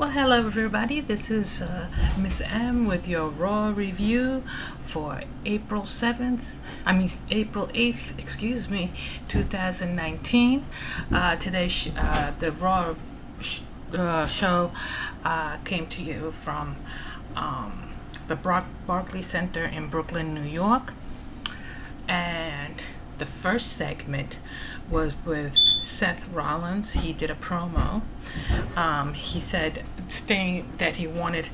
Well, hello everybody. This is Miss M with your Raw review for April 8th, 2019. Today, the Raw show came to you from the Barclays Center in Brooklyn, New York. And the first segment was with Seth Rollins. He did a promo. He said, saying that he wanted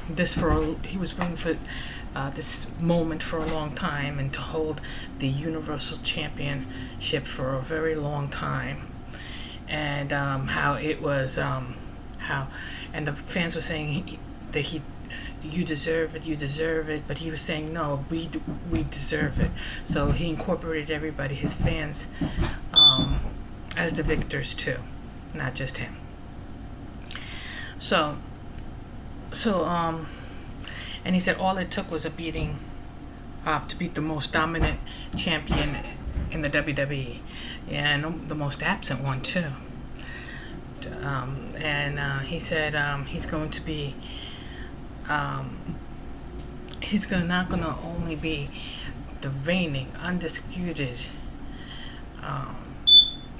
he was waiting for this moment for a long time, and to hold the Universal Championship for a very long time, and how it was and the fans were saying that you deserve it, but he was saying no, we deserve it. So he incorporated everybody, his fans, as the victors too, not just him. So and he said all it took was a beating to beat the most dominant champion in the WWE, and the most absent one too. He said he's going to be not going to only be the reigning undisputed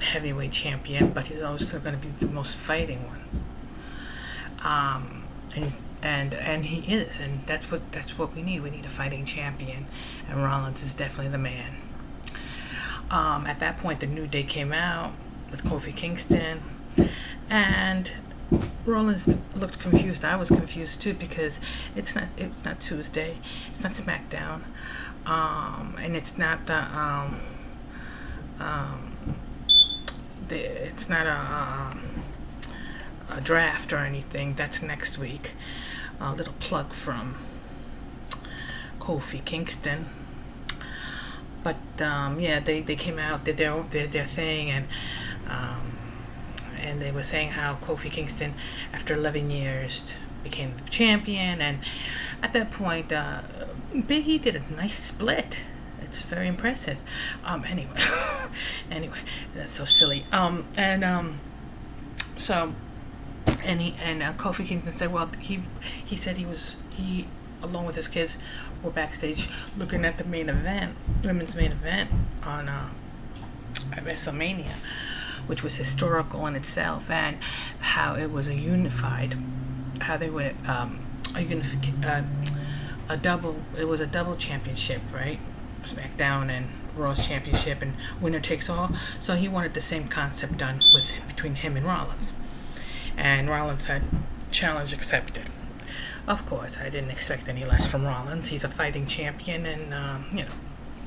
heavyweight champion, but he's also going to be the most fighting one. And he is, and that's what we need. We need a fighting champion, and Rollins is definitely the man. At that point, the New Day came out with Kofi Kingston, and Rollins looked confused. I was confused too, because it's not Tuesday, it's not SmackDown, and it's not it's not a draft or anything. That's next week. A little plug from Kofi Kingston. But they came out, did their thing, and they were saying how Kofi Kingston, after 11 years, became the champion. And at that point, Biggie did a nice split. It's very impressive. Anyway, that's so silly. Kofi Kingston said, well, he said he along with his kids were backstage looking at the women's main event on at WrestleMania, which was historical in itself, and how it was it was a double championship, right? SmackDown and Raw's championship, and winner takes all. So he wanted the same concept done between him and Rollins, and Rollins had challenge accepted. Of course, I didn't expect any less from Rollins. He's a fighting champion, and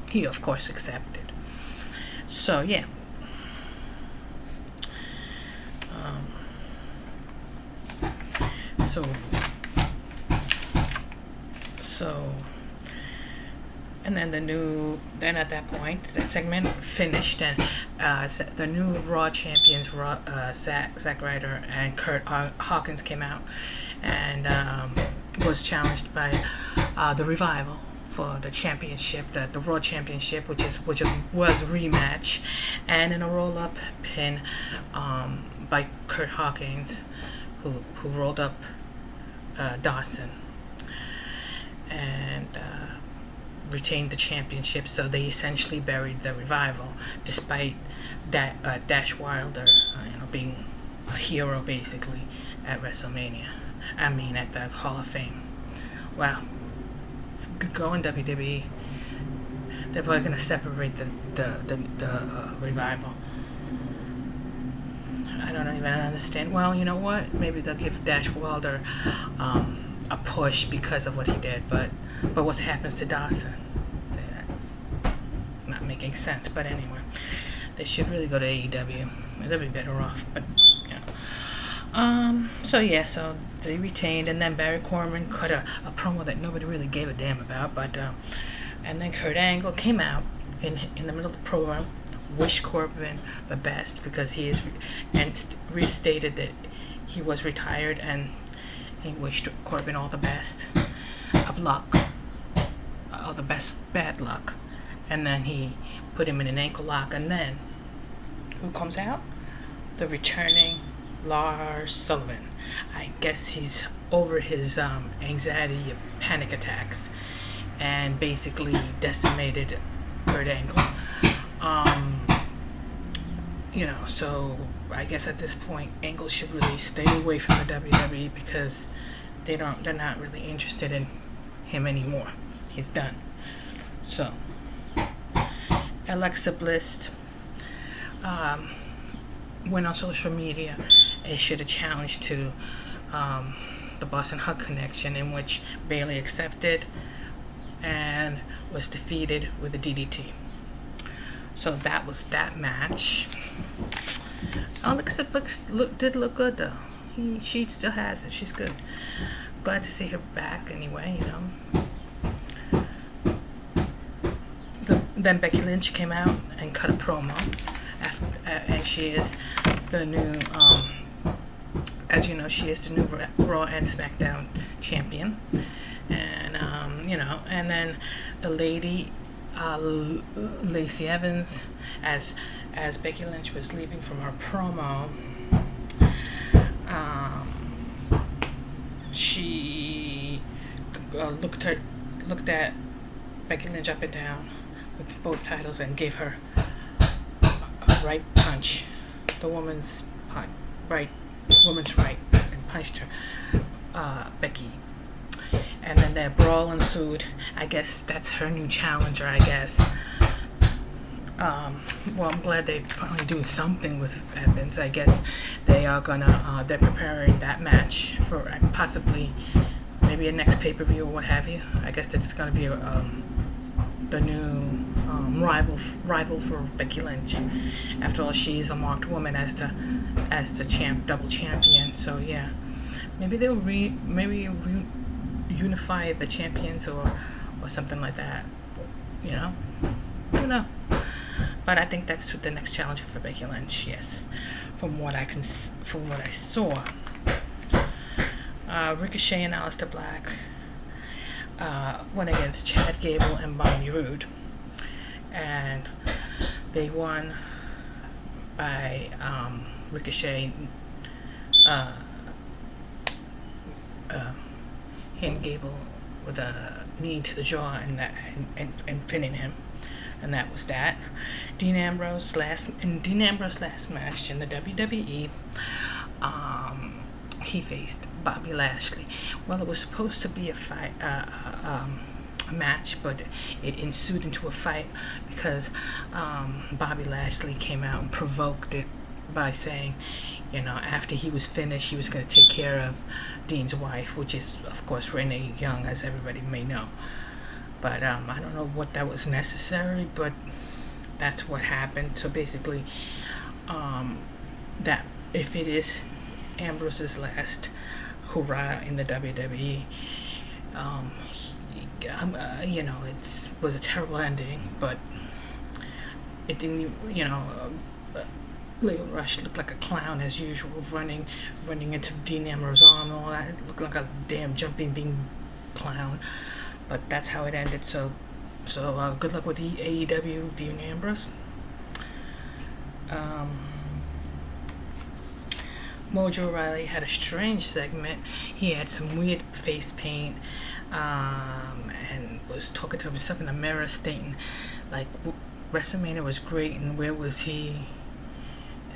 he of course accepted. So yeah. And then at that point, that segment finished, and the new Raw champions, Zack Ryder and Curt Hawkins, came out and was challenged by the Revival for the championship, the Raw championship, which was a rematch, and in a roll-up pin by Curt Hawkins, who rolled up Dawson, and retained the championship. So they essentially buried the Revival, despite Dash Wilder being a hero basically at WrestleMania. At the Hall of Fame. Wow. Good going, WWE. They're probably going to separate the Revival. I don't even understand. Well, you know what? Maybe they'll give Dash Wilder a push because of what he did, but what happens to Dawson? See, that's not making sense. But anyway, they should really go to AEW. They'll be better off. But so they retained, and then Barry Corman cut a promo that nobody really gave a damn about. But and then Kurt Angle came out in the middle of the program, wished Corbin the best, because he is restated that he was retired, and he wished Corbin all the best of luck, all the best bad luck. And then he put him in an ankle lock, and then who comes out? The returning Lars Sullivan. I guess he's over his anxiety panic attacks and basically decimated Kurt Angle. So I guess at this point Angle should really stay away from the WWE because they're not really interested in him anymore. He's done. So Alexa Bliss went on social media, issued a challenge to the Boston Hug Connection, in which Bayley accepted and was defeated with a DDT. So that was that match. Alexa Bliss did look good though. She still has it. She's good. Glad to see her back anyway, Then Becky Lynch came out and cut a promo, and she is the new, as you know, she is the new Raw and SmackDown champion, and and then the lady, Lacey Evans, as Becky Lynch was leaving from her promo, she looked at Becky Lynch up and down with both titles and gave her a right punch, the woman's right, and punched her, Becky. And then that brawl ensued. I guess that's her new challenger, I guess. Well, I'm glad they're finally doing something with Evans. I guess they are gonna, they're preparing that match for possibly maybe a next pay-per-view or what have you. I guess that's gonna be the new rival for Becky Lynch. After all, she is a marked woman as the double champion. So yeah, maybe they'll unify the champions or something like that. I don't know. But I think that's the next challenger for Becky Lynch. Yes, from what I saw. Ricochet and Aleister Black went against Chad Gable and Bobby Roode, and they won by Ricochet hitting Gable with a knee to the jaw and pinning him. And that was that. Dean Ambrose's last match in the WWE, he faced Bobby Lashley. Well, it was supposed to be a fight, a match, but it ensued into a fight because Bobby Lashley came out and provoked it by saying, after he was finished, he was going to take care of Dean's wife, which is, of course, Renee Young, as everybody may know. But I don't know what that was necessary, but that's what happened. So basically, that if it is Ambrose's last hurrah in the WWE, it was a terrible ending, but it didn't, Leo Rush looked like a clown as usual, running into Dean Ambrose's arm and all that. It looked like a damn jumping bean clown. But that's how it ended. So good luck with the AEW, Dean Ambrose. Mojo Rawley had a strange segment. He had some weird face paint, and was talking to himself in the mirror, stating like WrestleMania was great and where was he?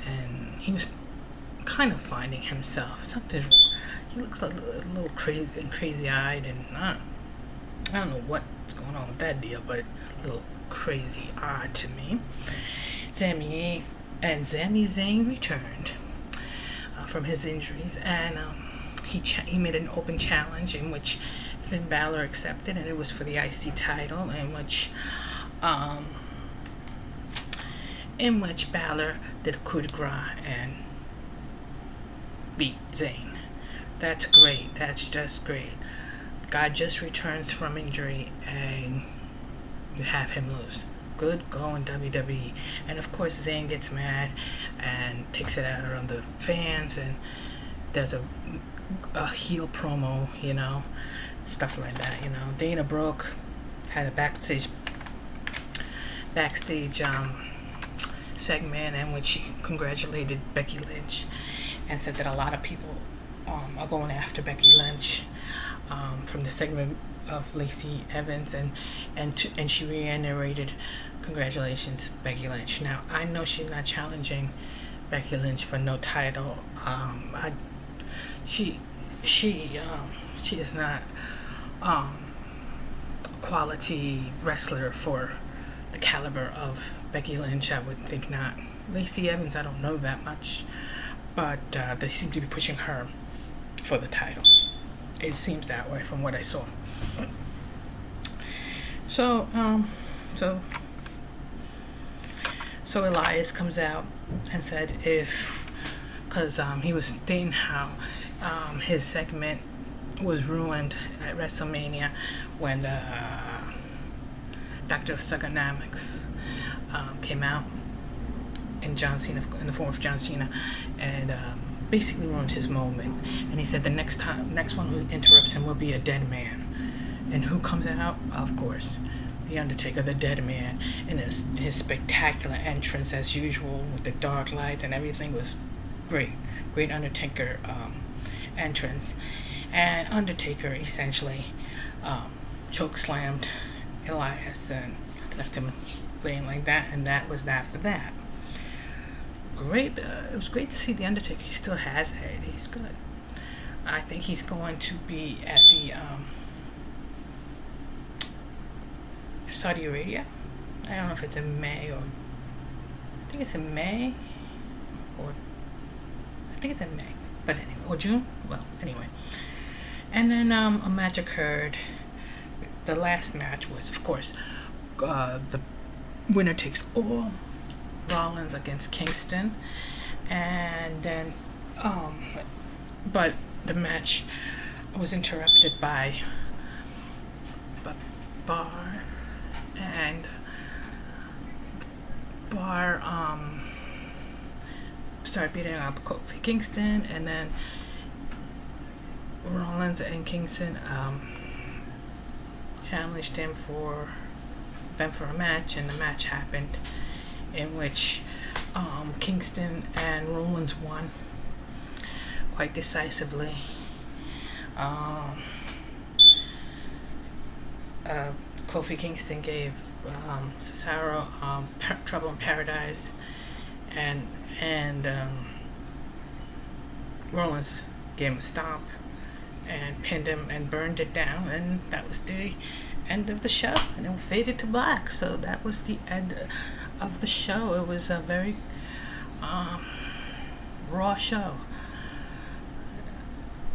And he was kind of finding himself. He looks like a little crazy-eyed, and I don't know what's going on with that deal, but a little crazy odd to me. Sami Zayn returned from his injuries, and he made an open challenge in which Fin Balor accepted, and it was for the IC title, in which Balor did a coup de grace and beat Zayn. That's great. That's just great. The guy just returns from injury and you have him lose. Good going, WWE. And of course Zayn gets mad and takes it out on the fans and does a heel promo, stuff like that, Dana Brooke had a backstage segment in which she congratulated Becky Lynch and said that a lot of people are going after Becky Lynch from the segment of Lacey Evans, and she reiterated, "Congratulations, Becky Lynch." Now I know she's not challenging Becky Lynch for no title. She is not a quality wrestler for the caliber of Becky Lynch. I would think not. Lacey Evans, I don't know that much, but they seem to be pushing her for the title. It seems that way from what I saw. So Elias comes out and said because he was stating how his segment was ruined at WrestleMania when the Doctor of Thugonomics came out in John Cena, in the form of John Cena, and basically ruined his moment. And he said the next one who interrupts him will be a dead man. And who comes out? Of course, the Undertaker, the dead man, in his spectacular entrance as usual with the dark lights and everything was great Undertaker entrance. And Undertaker essentially chokeslammed Elias and left him laying like that, and that was after that. Great. It was great to see the Undertaker. He still has it. He's good. I think he's going to be at the Saudi Arabia. I don't know if it's in May or I think it's in May or I think it's in May. But anyway, or June. Well, anyway. And then a match occurred. The last match was, of course, the winner takes all. Rollins against Kingston, and then but the match was interrupted by Bar started beating up Kofi Kingston, and then Rollins and Kingston challenged him for a match, and the match happened, in which Kingston and Rollins won quite decisively. Kofi Kingston gave Cesaro Trouble in Paradise, and Rollins gave him a stomp and pinned him and burned it down, and that was the end of the show, and it faded to black. So that was the end of the show. It was a very raw show.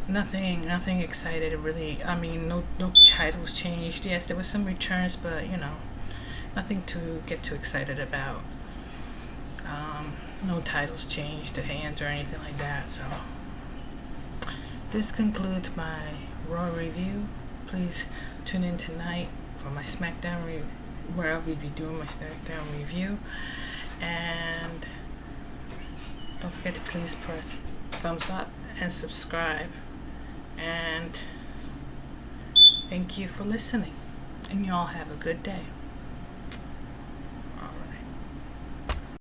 Nothing excited really. I mean, no titles changed. Yes, there was some returns, but nothing to get too excited about. No titles changed hands or anything like that. So this concludes my Raw review. Please tune in tonight for my SmackDown where I'll be doing my SmackDown review. And don't forget to please press thumbs up and subscribe. And thank you for listening. And y'all have a good day.